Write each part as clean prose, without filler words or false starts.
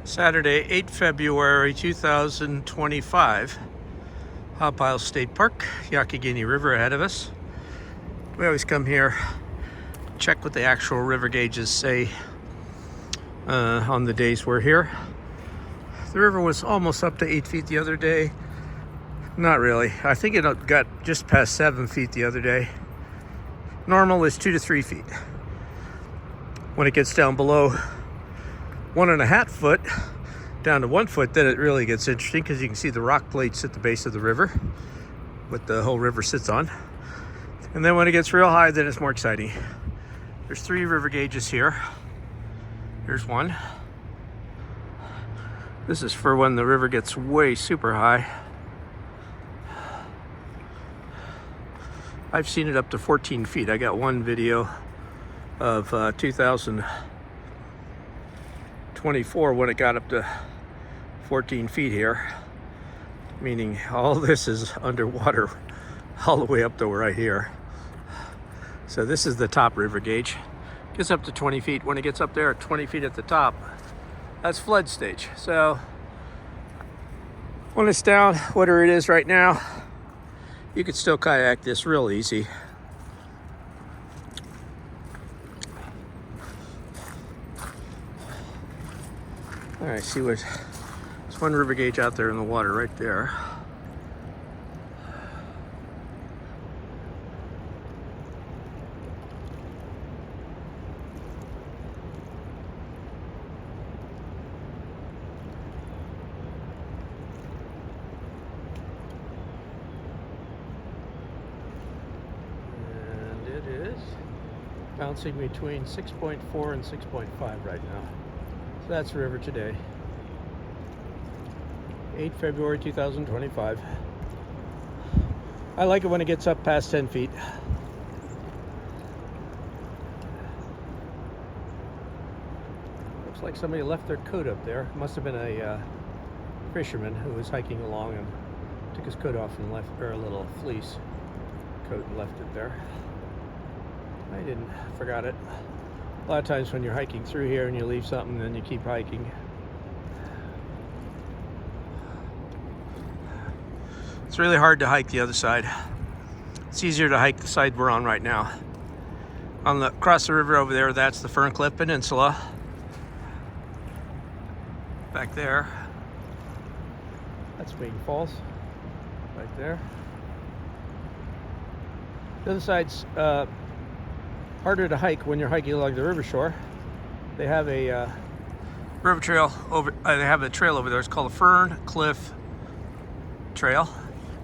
Saturday, 8 February 2025, Ohiopyle State Park, Youghiogheny River ahead of us. We always come here, check what the actual river gauges say on the days we're here. The river was almost up to 8 feet the other day. Not really. I think it got just past 7 feet the other day. Normal is 2 to 3 feet. When it gets down below 1.5 foot, down to 1 foot, then it really gets interesting because you can see the rock plates at the base of the river, what the whole river sits on. And then when it gets real high, then it's more exciting. There's 3 river gauges here. Here's one. This is for when the river gets way super high. I've seen it up to 14 feet. I got one video of 2024 when it got up to 14 feet here, meaning all this is underwater all the way up to right here. So this is the top river gauge. Gets up to 20 feet. When it gets up there at 20 feet at the top, that's flood stage. So when it's down, whatever it is right now, you could still kayak this real easy. All right, see what, there's one river gauge out there in the water right there. And it is bouncing between 6.4 and 6.5 right now. So that's the river today. 8 February 2025. I like it when it gets up past 10 feet. Looks like somebody left their coat up there. Must have been a fisherman who was hiking along and took his coat off and left, or a little fleece coat, and left it there. I didn't, forgot it. A lot of times when you're hiking through here and you leave something, then you keep hiking. It's really hard to hike the other side. It's easier to hike the side we're on right now. Across the river over there, that's the Ferncliff Peninsula. Back there, that's Maiden Falls, right there. The other side's harder to hike when you're hiking along the river shore. They have a river trail over. They have a trail over there. It's called the Ferncliff Trail.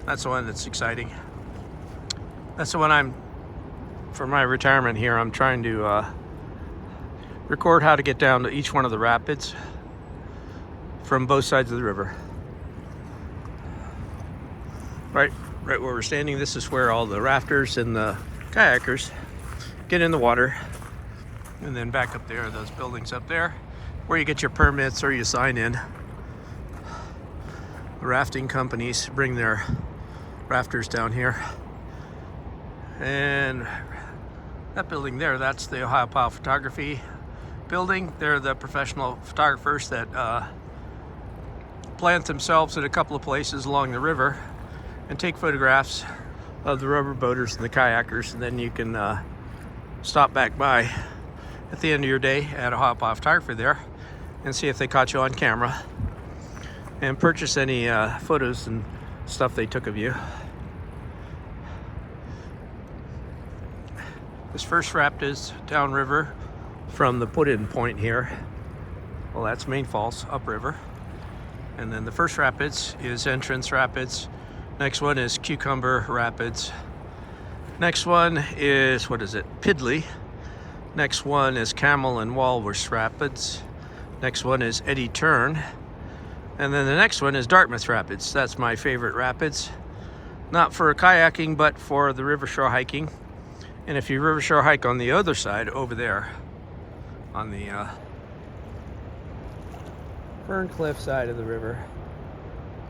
That's the one that's exciting. That's the one for my retirement here, I'm trying to record how to get down to each one of the rapids from both sides of the river. Right where we're standing, this is where all the rafters and the kayakers get in the water. And then back up there, those buildings up there, where you get your permits or you sign in. The rafting companies bring their rafters down here. And that building there, that's the Ohiopyle Photography building. They're the professional photographers that plant themselves at a couple of places along the river and take photographs of the rubber boaters and the kayakers, and then you can stop back by at the end of your day at Ohiopyle Photography there and see if they caught you on camera and purchase any photos and stuff they took of you. This first rapid is downriver from the put-in point here. Well, that's Main Falls, upriver. And then the first rapids is Entrance Rapids. Next one is Cucumber Rapids. Next one is, what is it, Pidley. Next one is Camel and Walrus Rapids. Next one is Eddy Turn. And then the next one is Dartmouth Rapids. That's my favorite rapids. Not for kayaking, but for the river shore hiking. And if you river shore hike on the other side, over there, on the Ferncliff side of the river,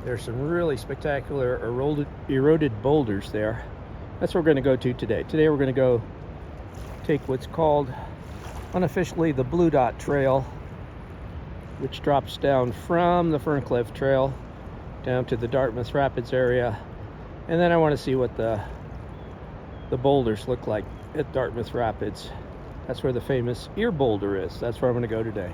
there's some really spectacular eroded boulders there. That's what we're going to go to today. Today we're going to go take what's called unofficially the Blue Dot Trail which drops down from the Ferncliff Trail down to the Dartmouth Rapids area. And then I want to see what the boulders look like at Dartmouth Rapids. That's where the famous Ear Boulder is. That's where I'm going to go today.